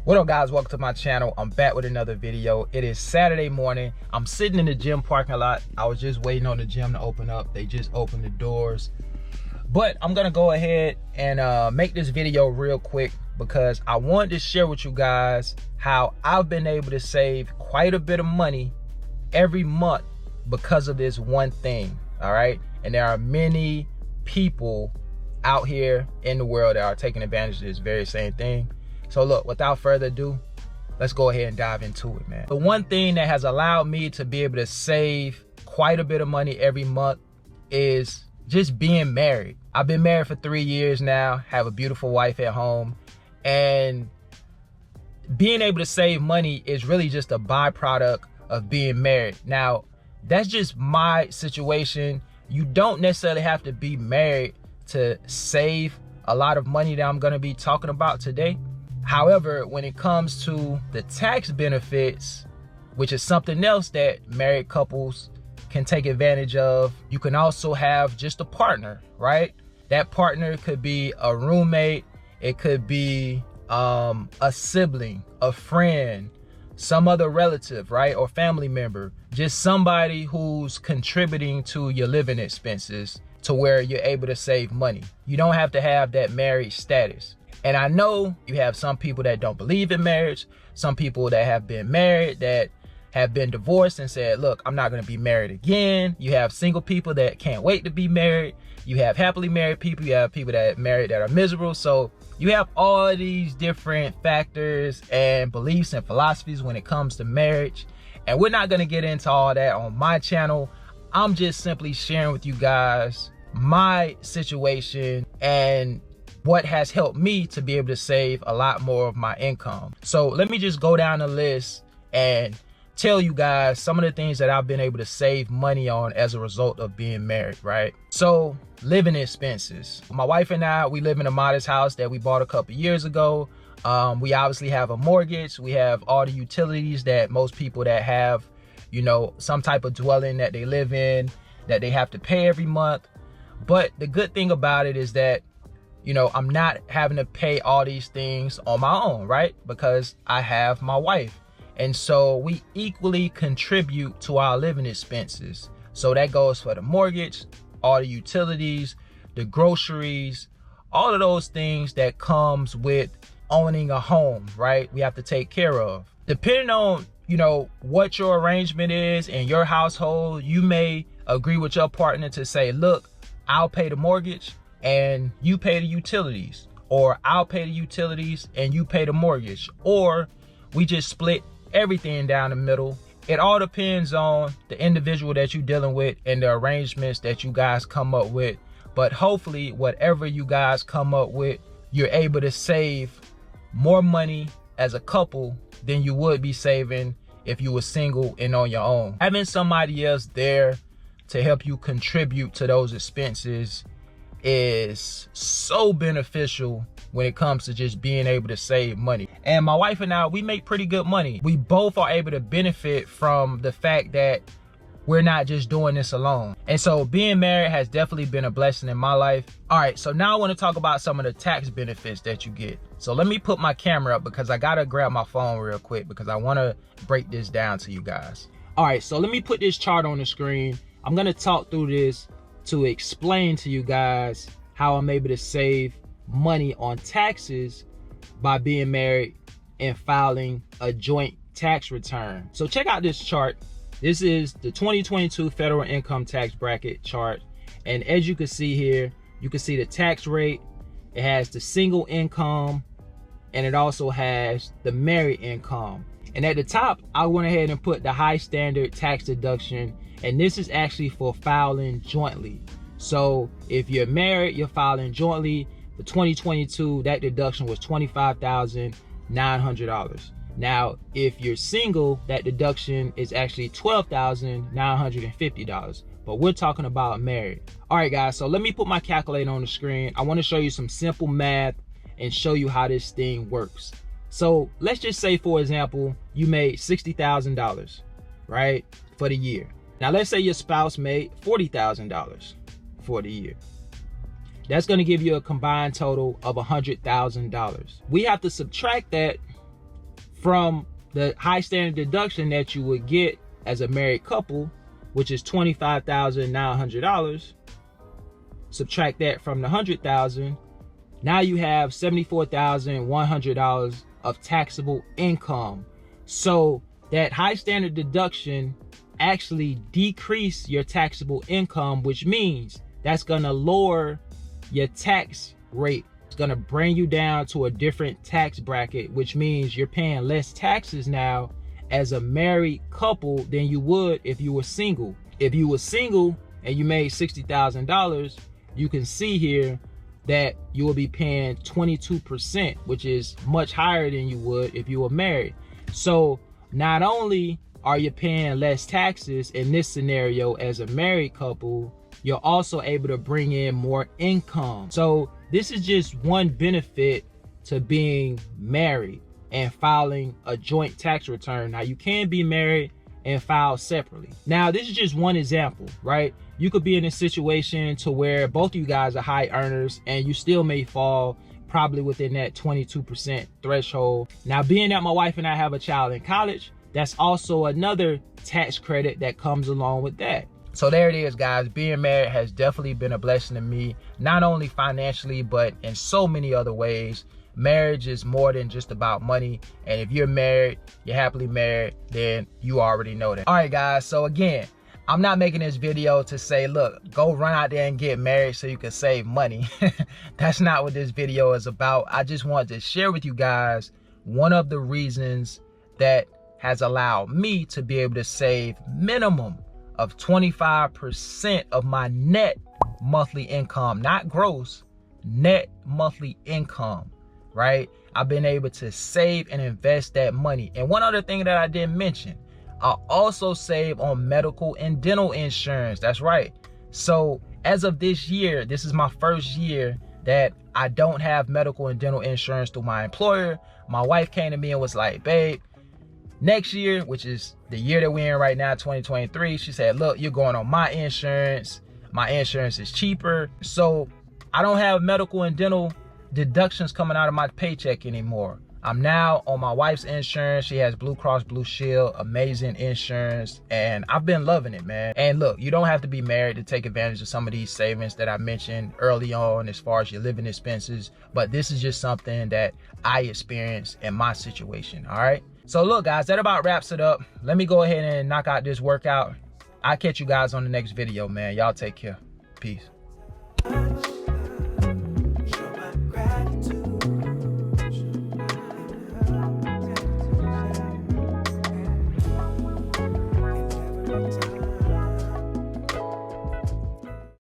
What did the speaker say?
What up, guys? Welcome to my channel. I'm back with another video. It is Saturday morning. I'm sitting in the gym parking lot. I was just waiting on the gym to open up. They just opened the doors. But I'm gonna go ahead and make this video real quick because I wanted to share with you guys how I've been able to save quite a bit of money every month because of this one thing, all right? And there are many people out here in the world that are taking advantage of this very same thing. So look, without further ado, let's go ahead and dive into it, man. The one thing that has allowed me to be able to save quite a bit of money every month is just being married. I've been married for 3 years now, have a beautiful wife at home, and being able to save money is really just a byproduct of being married. Now, that's just my situation. You don't necessarily have to be married to save a lot of money that I'm gonna be talking about today. However, when it comes to the tax benefits, which is something else that married couples can take advantage of, you can also have just a partner, right? That partner could be a roommate, it could be a sibling, a friend, some other relative, right? Or family member, just somebody who's contributing to your living expenses to where you're able to save money. You don't have to have that married status. And I know you have some people that don't believe in marriage, some people that have been married that have been divorced and said, look, I'm not gonna be married again. You have single people that can't wait to be married. You have happily married people. You have people that are married that are miserable. So you have all these different factors and beliefs and philosophies when it comes to marriage. And we're not gonna get into all that on my channel. I'm just simply sharing with you guys my situation and what has helped me to be able to save a lot more of my income. So let me just go down the list and tell you guys some of the things that I've been able to save money on as a result of being married, right? So living expenses. My wife and I, we live in a modest house that we bought a couple years ago. We obviously have a mortgage. We have all the utilities that most people that have, you know, some type of dwelling that they live in, that they have to pay every month. But the good thing about it is that, you know, I'm not having to pay all these things on my own, right? Because I have my wife. And so we equally contribute to our living expenses. So that goes for the mortgage, all the utilities, the groceries, all of those things that comes with owning a home, right? We have to take care of. Depending on, you know, what your arrangement is in your household, you may agree with your partner to say, look, I'll pay the mortgage and you pay the utilities, or I'll pay the utilities and you pay the mortgage, or we just split everything down the middle. It all depends on the individual that you're dealing with and the arrangements that you guys come up with. But hopefully, whatever you guys come up with, you're able to save more money as a couple than you would be saving if you were single and on your own. Having somebody else there to help you contribute to those expenses is so beneficial when it comes to just being able to save money. And my wife and I, we make pretty good money. We both are able to benefit from the fact that we're not just doing this alone. And so being married has definitely been a blessing in my life. All right, so now I want to talk about some of the tax benefits that you get. So let me put my camera up because I gotta grab my phone real quick because I want to break this down to you guys. All right, so let me put this chart on the screen. I'm gonna talk through this to explain to you guys how I'm able to save money on taxes by being married and filing a joint tax return. So check out this chart. This is the 2022 federal income tax bracket chart. And as you can see here, you can see the tax rate. It has the single income and it also has the married income. And at the top, I went ahead and put the high standard tax deduction. And this is actually for filing jointly. So if you're married, you're filing jointly. For 2022, that deduction was $25,900. Now, if you're single, that deduction is actually $12,950. But we're talking about married. All right, guys, so let me put my calculator on the screen. I want to show you some simple math and show you how this thing works. So let's just say, for example, you made $60,000, right, for the year. Now, let's say your spouse made $40,000 for the year. That's going to give you a combined total of $100,000. We have to subtract that from the high standard deduction that you would get as a married couple, which is $25,900. Subtract that from the $100,000. Now you have $74,100 of taxable income. So that high standard deduction actually decrease your taxable income, which means that's gonna lower your tax rate. It's gonna bring you down to a different tax bracket, which means you're paying less taxes now as a married couple than you would if you were single. If you were single and you made $60,000, you can see here that you will be paying 22%, which is much higher than you would if you were married. So not only are you paying less taxes in this scenario as a married couple, you're also able to bring in more income. So this is just one benefit to being married and filing a joint tax return. Now you can be married and file separately. Now this is just one example, right? You could be in a situation to where both of you guys are high earners and you still may fall probably within that 22% threshold. Now, being that my wife and I have a child in college, that's also another tax credit that comes along with that. So there it is, guys. Being married has definitely been a blessing to me, not only financially, but in so many other ways. Marriage is more than just about money. And if you're married, you're happily married, then you already know that. All right, guys. So again, I'm not making this video to say, look, go run out there and get married so you can save money. That's not what this video is about. I just wanted to share with you guys one of the reasons that has allowed me to be able to save minimum of 25% of my net monthly income, not gross, net monthly income, right? I've been able to save and invest that money. And one other thing that I didn't mention, I also save on medical and dental insurance. That's right. So as of this year, this is my first year that I don't have medical and dental insurance through my employer. My wife came to me and was like, babe, next year, which is the year that we're in right now, 2023, she said, look, you're going on my insurance. My insurance is cheaper. So I don't have medical and dental deductions coming out of my paycheck anymore. I'm now on my wife's insurance. She has Blue Cross Blue Shield, amazing insurance, and I've been loving it, man. And look, you don't have to be married to take advantage of some of these savings that I mentioned early on as far as your living expenses, but this is just something that I experienced in my situation, all right? So look, guys, that about wraps it up. Let me go ahead and knock out this workout. I'll catch you guys on the next video, man. Y'all take care. Peace. Time.